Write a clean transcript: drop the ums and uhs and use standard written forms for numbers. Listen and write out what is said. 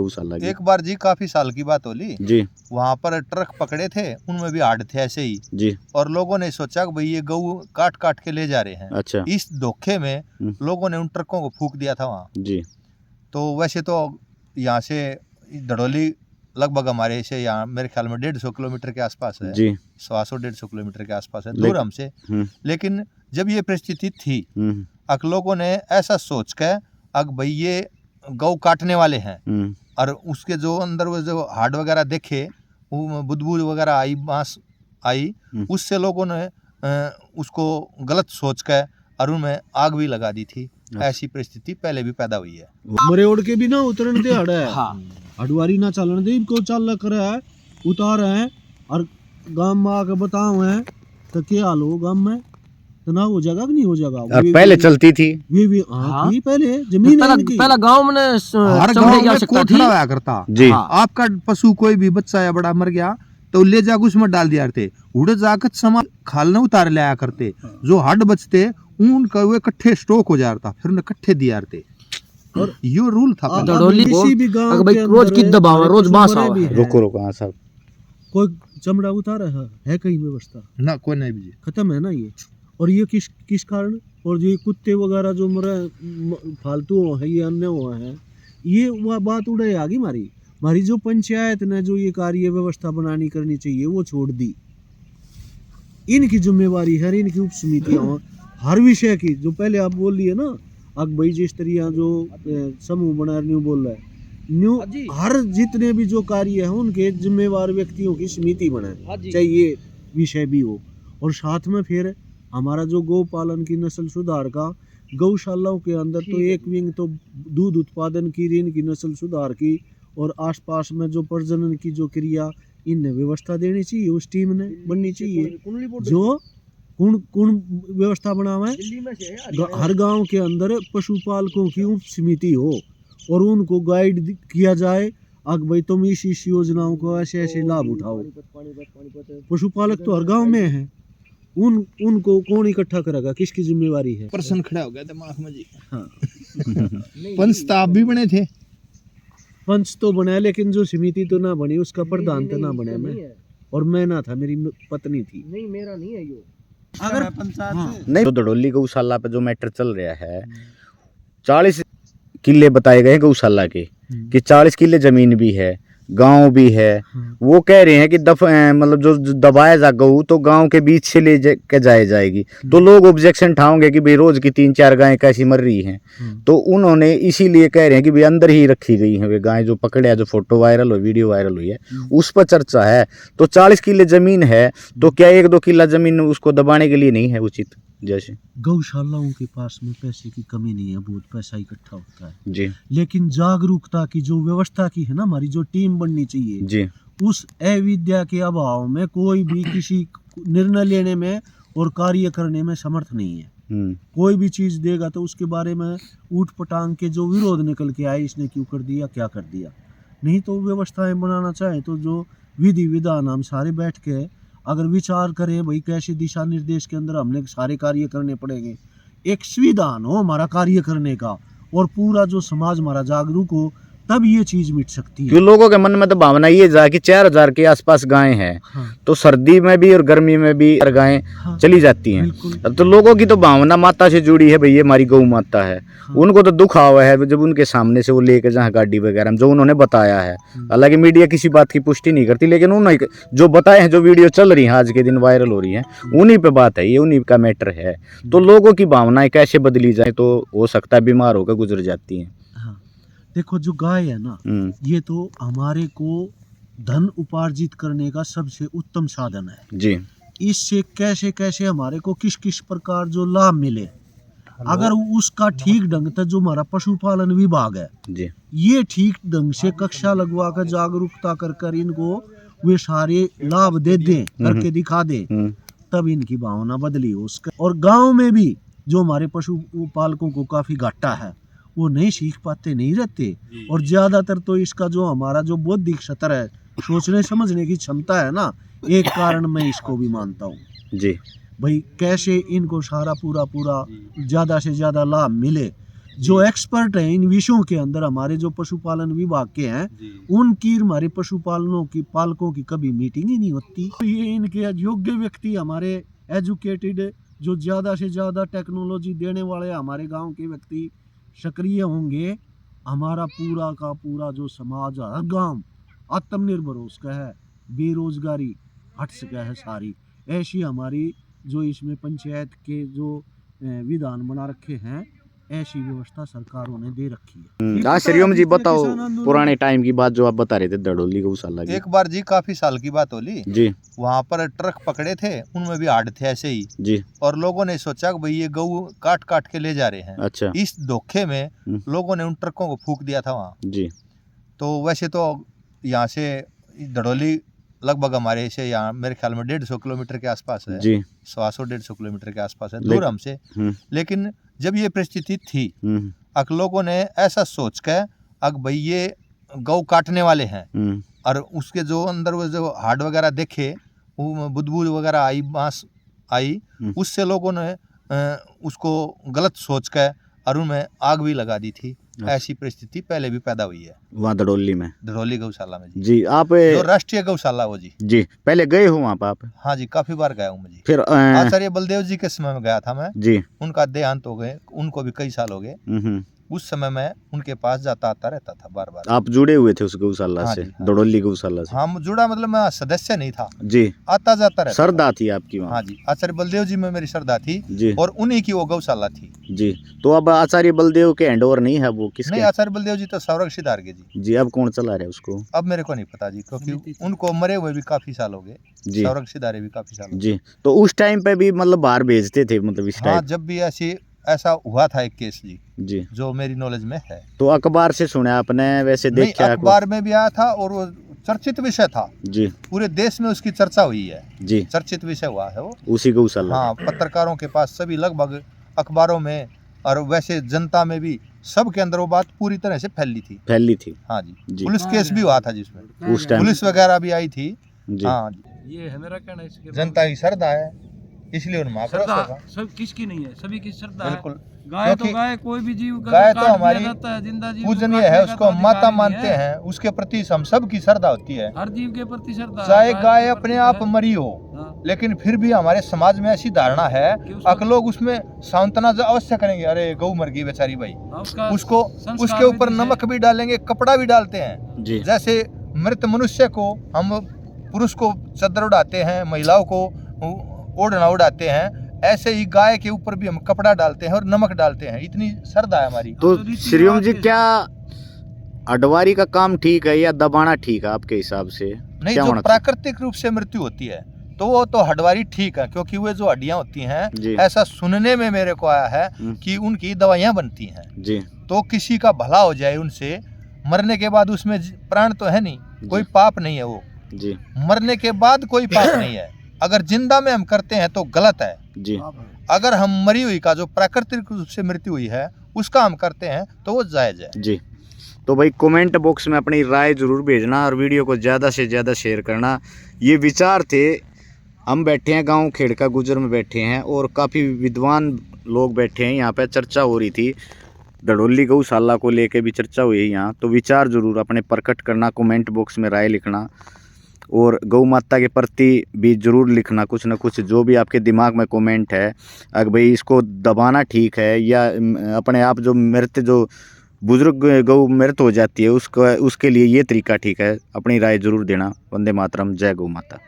गौशाला की? एक बार जी काफी साल की बात होली जी वहाँ पर ट्रक पकड़े थे, उनमें भी हाड़ थे ऐसे ही जी। और लोगों ने सोचा कि भाई ये गऊ काट काट के ले जा रहे हैं। अच्छा। इस धोखे में लोगों ने उन ट्रकों को फूंक दिया था वहाँ। जी। तो वैसे तो यहाँ से धड़ोली लगभग हमारे से यहाँ मेरे ख्याल में 150 किलोमीटर के आसपास है जी। 100-150 किलोमीटर के आसपास है दूर हमसे। लेकिन जब ये परिस्थिति थी अक लोगों ने ऐसा सोच के अग भाई ये गौ काटने वाले हैं और उसके जो अंदर वो जो हाड़ वगैरह देखे वो बुदबू वगैरह आई बांस आई उससे लोगों ने उसको गलत सोच के और उनमें आग भी लगा दी थी। ऐसी परिस्थिति पहले भी पैदा हुई है। मरेड़ के भी ना उतरन दे हड़ा है। हाँ। हडवारी ना चलन दे इनको चाल कर है उतार है और गांव में आके बताओ है तो क्या हाल हो गांव में तो ना हो जाएगा कि नहीं हो जाएगा। पहले चलती थी भी हाँ थी पहले जमीन पहला गांव में हर गांव में कोठड़ा हुआ करता जी। आपका पशु कोई भी बच्चा या बड़ा मर गया तो ले जाकर उसमें डाल दिया करते, उड़ जाकर सामान खालना उतार लाया करते, जो हड बचते उनका वो इकट्ठे स्टॉक हो जाता फिर उन्हें इकट्ठे दिया करते और ये रूल था। किसी भी गांव भाई रोज की दबाव रोज बांस आवा। रुको रुको हाँ साहब कोई चमड़ा उतारा है कहीं व्यवस्था ना कोई नहीं भी खत्म है ना ये। और ये किस कारण और ये कुत्ते वगैरह जो मरे फालतू है ये अन्य हुआ है ये वह बात उड़े आगे हमारी जो पंचायत ने जो ये कार्य व्यवस्था बनानी करनी चाहिए वो छोड़ दी। इनकी जिम्मेवारी है इनकी उप समितियां हर विषय की जो पहले आप बोल लिए ना अग भाई जिस तरह जो समूह बना न्यू बोल रहा है न्यू हर जितने भी जो कार्य है उनके जिम्मेवार व्यक्तियों की समिति बनाए चाहिए विषय भी हो। और साथ में फिर हमारा जो गौ पालन की नस्ल सुधार का गौशालाओं के अंदर तो एक विंग तो दूध उत्पादन की ऋण की नस्ल सुधार की और आसपास में जो प्रजनन की जो क्रिया इनने व्यवस्था देनी चाहिए उस टीम ने बननी चाहिए जो कौन व्यवस्था बनावा है। हर गांव के अंदर पशुपालकों की उप समिति हो और उनको गाइड किया जाए अग भाई तुम इस योजनाओं को ऐसे ऐसे लाभ उठाओ। पशुपालक तो हर गांव में है उनको कौन इकट्ठा करेगा किसकी जिम्मेवारी है। प्रश्न खड़ा हो गया दिमाग में जी। हाँ। पंच तो आप भी बने थे। पंच तो बना लेकिन जो समिति तो ना बनी उसका प्रधान तो ना बने मैं और मैं ना था मेरी पत्नी थी। नहीं मेरा नहीं है यो अगर पंचायत नहीं तो धड़ोली गौशाला पे जो मैटर चल रहा है 40 किले बताए गए गौशाला के कि 40 किले जमीन भी है गांव भी है। वो कह रहे हैं कि मतलब जो दबाया जा गऊ तो गांव के बीच से ले के जाएगी तो लोग ऑब्जेक्शन उठाओगे कि भाई रोज की 3-4 गायें कैसी मर रही हैं। तो उन्होंने इसीलिए कह रहे हैं कि भाई अंदर ही रखी गई हैं वे गायें जो पकड़े जो फोटो वायरल हो वीडियो वायरल हुई है उस पर चर्चा है। तो 40 किले जमीन है तो क्या 1-2 किला जमीन उसको दबाने के लिए नहीं है उचित। जैसे गौशालाओं के पास में पैसे की कमी नहीं है बहुत पैसा इकट्ठा होता है जी लेकिन जागरूकता की जो व्यवस्था की है ना हमारी जो टीम बननी चाहिए जी उस अविद्या के अभाव में कोई भी किसी निर्णय लेने में और कार्य करने में समर्थ नहीं है। कोई भी चीज देगा तो उसके बारे में ऊट पटांग के जो विरोध निकल के आए इसने क्यों कर दिया क्या कर दिया। नहीं तो व्यवस्थाएं बनाना चाहे तो जो विधि विधान हम सारे बैठ के अगर विचार करें भाई कैसे दिशा निर्देश के अंदर हमने सारे कार्य करने पड़ेंगे एक संविधान हो हमारा कार्य करने का और पूरा जो समाज हमारा जागरूक हो तब ये चीज मिट सकती है। क्यों लोगों के मन में तो भावना ये जा कि 4000 के आसपास गायें हैं। हाँ। तो सर्दी में भी और गर्मी में भी गायें हाँ। चली जाती हैं। तो लोगों की तो भावना माता से जुड़ी है भाई ये हमारी गौ माता है। हाँ। उनको तो दुख हुआ है जब उनके सामने से वो लेके जहाँ गाड़ी वगैरह जो उन्होंने बताया है। हालांकि मीडिया किसी बात की पुष्टि नहीं करती लेकिन उन्होंने जो बताए हैं जो वीडियो चल रही है आज के दिन वायरल हो रही है उन्हीं पे बात है ये उन्हीं का मैटर है। तो लोगों की भावनाएं कैसे बदली जाए तो हो सकता है बीमार होकर गुजर जाती हैं। देखो जो गाय है ना ये तो हमारे को धन उपार्जित करने का सबसे उत्तम साधन है जी। इससे कैसे कैसे हमारे को किस किस प्रकार जो लाभ मिले अगर उसका ठीक ढंग से जो हमारा पशुपालन विभाग है जी ये ठीक ढंग से कक्षा लगवा कर जागरूकता कर इनको वे सारे लाभ दे दें करके दिखा दे तब इनकी भावना बदली हो उसका। और गाँव में भी जो हमारे पशुपालकों को काफी घाटा है वो नहीं सीख पाते नहीं रहते और ज्यादातर तो इसका जो हमारा जो बौद्धिक स्तर है सोचने समझने की क्षमता है ना एक कारण मैं इसको भी मानता हूँ जी भाई कैसे इनको सारा पूरा ज्यादा से ज्यादा लाभ मिले जो एक्सपर्ट हैं इन विषयों के अंदर, हमारे जो पशुपालन विभाग के हैं, जी उनकी हमारे पशुपालनों की पालकों की कभी मीटिंग ही नहीं होती। तो ये इनके योग्य व्यक्ति, हमारे एजुकेटेड, जो ज़्यादा से ज़्यादा टेक्नोलॉजी देने वाले हमारे गांव के व्यक्ति सक्रिय होंगे, हमारा पूरा का पूरा जो समाज, हर गांव आत्मनिर्भर हो सका है, बेरोजगारी हट सका है सारी। ऐसी हमारी जो इसमें पंचायत के जो विधान बना रखे हैं, ऐसी व्यवस्था सरकारों ने दे रखी है। हाँ श्रीओम जी बताओ किसान आंदोलन- पुराने टाइम की बात जो आप बता रहे थे दड़ोली गौशाला की। एक बार जी काफी साल की बात होली, जी वहाँ पर ट्रक पकड़े थे, उनमें भी हाड़ थे ऐसे ही, जी और लोगों ने सोचा कि भाई ये गऊ काट काट के ले जा रहे हैं। अच्छा इस धोखे में लोगों ने उन ट्रकों को फूंक दिया था वहाँ। जी तो वैसे तो यहाँ से दड़ोली लगभग हमारे से यहाँ मेरे ख्याल में 150 किलोमीटर के आसपास है, जी 150 किलोमीटर के आसपास है, दूर हमसे। हम्म, लेकिन जब ये परिस्थिति थी, हम्म, अक लोगों ने ऐसा सोच के अक भाई ये गऊ काटने वाले हैं, हम्म, और उसके जो अंदर वो जो हार्ड वगैरह देखे, वो बुदबुद वगैरह आई, बांस आई, उससे लोगों ने उसको गलत सोच के और उनमें आग भी लगा दी थी। ऐसी परिस्थिति पहले भी पैदा हुई है वहाँ दड़ोली में। धरौली गौशाला में जी, जी आप जो राष्ट्रीय गौशाला वो जी। जी पहले गए हो वहाँ पर आप? हाँ जी, काफी बार गया हूँ मैं जी। फिर आचार्य बलदेव जी के समय में गया था मैं, जी उनका देहांत हो गए, उनको भी कई साल हो गए। उस समय मैं उनके पास जाता आता रहता था बार बार। आप जुड़े हुए थे उस गौशाला हाँ से? जी, हाँ। दड़ोली गौशाला से? हाँ जुड़ा, मतलब मैं सदस्य नहीं था, जी आता जाता रहता श्रद्धा थी आपकी था। वहाँ? हाँ जी, आचार्य बलदेव जी में मेरी श्रद्धा थी, जी और उन्हीं की वो गौशाला थी। जी तो अब आचार्य बलदेव के हैंडओवर नहीं है वो नहीं, किसके? आचार्य बलदेव जी तो संरक्षित के जी। जी अब कौन चला रहा है उसको? अब मेरे को नहीं पता जी, क्योंकि उनको मरे हुए भी काफी साल हो गए, जी संरक्षित भी काफी साल हो गए। जी तो उस टाइम पे भी मतलब बाहर भेजते थे मतलब इस हाँ, टाइप? जब भी ऐसा हुआ था एक केस जी, जी जो मेरी नॉलेज में है। तो अखबार से सुना आपने, वैसे नहीं, देखा? अखबार में भी आया था, और वो चर्चित विषय था, जी पूरे देश में उसकी चर्चा हुई है, जी चर्चित विषय हुआ है वो। उसी गौशाला? हाँ, पत्रकारों के पास सभी, लगभग अखबारों में, और वैसे जनता में भी, सब के अंदर वो बात पूरी तरह से फैली थी। हाँ जी, जी पुलिस केस भी हुआ था जिसमें उस टाइम? पुलिस वगैरह भी आई थी। जी हाँ जी, ये है मेरा कहना इसके जनता की श्रद्धा है, इसलिए उनमें आक्रोश श्रद्धा होगा। सब किसकी नहीं है, सभी की श्रद्धा है। बिल्कुल, गाय तो क्योंकि गाय, कोई भी जीव का गाय जो तो काट हमारी दिया जाता है, जिंदा जीव को पूजनीय काटने है, का उसको तो माता अधिकार ही मानते है। हैं, उसके प्रति हम सब की श्रद्धा होती है। हर जीव के प्रति श्रद्धा है, चाहे गाय के अपने प्रति आप है। मरी हो, हाँ, लेकिन फिर भी हमारे समाज में ऐसी धारणा है, कि उसको- अक लोग उसमें सांत्वना अवश्य करेंगे, अरे गऊ मर गई बेचारी भाई, हाँ, उसको संस्कार उसके ऊपर विधि से- नमक भी डालेंगे, कपड़ा भी डालते हैं। जी जैसे मृत मनुष्य को हम, पुरुष को चादर उड़ाते हैं, महिलाओं को ओढ़ना उड़ाते हैं, ऐसे ही गाय के ऊपर भी हम कपड़ा डालते हैं और नमक डालते हैं। इतनी श्रद्धा है हमारी। तो रीति श्रीओम जी रिवाज के क्या अडवारी का काम ठीक है या दबाना ठीक है आपके हिसाब से? नहीं, क्या जो होना प्राकृतिक रूप से मृत्यु होती है तो वो तो हडवारी ठीक है, क्योंकि वे जो हड्डियां होती जी। हैं, ऐसा सुनने में मेरे को आया है कि उनकी दवाइयां बनती हैं। जी तो किसी का भला हो जाए उनसे, मरने के बाद उसमें प्राण तो है नहीं, कोई पाप नहीं है वो, जी मरने के बाद कोई पाप नहीं है। अगर जिंदा में हम करते हैं तो गलत है, जी अगर हम मरी हुई का जो प्राकृतिक रूप से मृत्यु हुई है उसका हम करते हैं तो वो जायज है। जी तो भाई कमेंट बॉक्स में अपनी राय जरूर भेजना और वीडियो को ज़्यादा से ज़्यादा शेयर करना। ये विचार थे, हम बैठे हैं गांव खेड़का गुजर में बैठे हैं और काफ़ी विद्वान लोग बैठे हैं यहाँ पे, चर्चा हो रही थी दड़ोली गौशाला को लेके भी चर्चा हुई है यहाँ। तो विचार जरूर अपने प्रकट करना, कमेंट बॉक्स में राय लिखना और गौ माता के प्रति भी जरूर लिखना कुछ ना कुछ, जो भी आपके दिमाग में कमेंट है। अगर भाई इसको दबाना ठीक है या अपने आप जो मृत, जो बुजुर्ग गौ मृत हो जाती है उसके लिए ये तरीका ठीक है, अपनी राय जरूर देना। वंदे मातरम, जय गौ माता।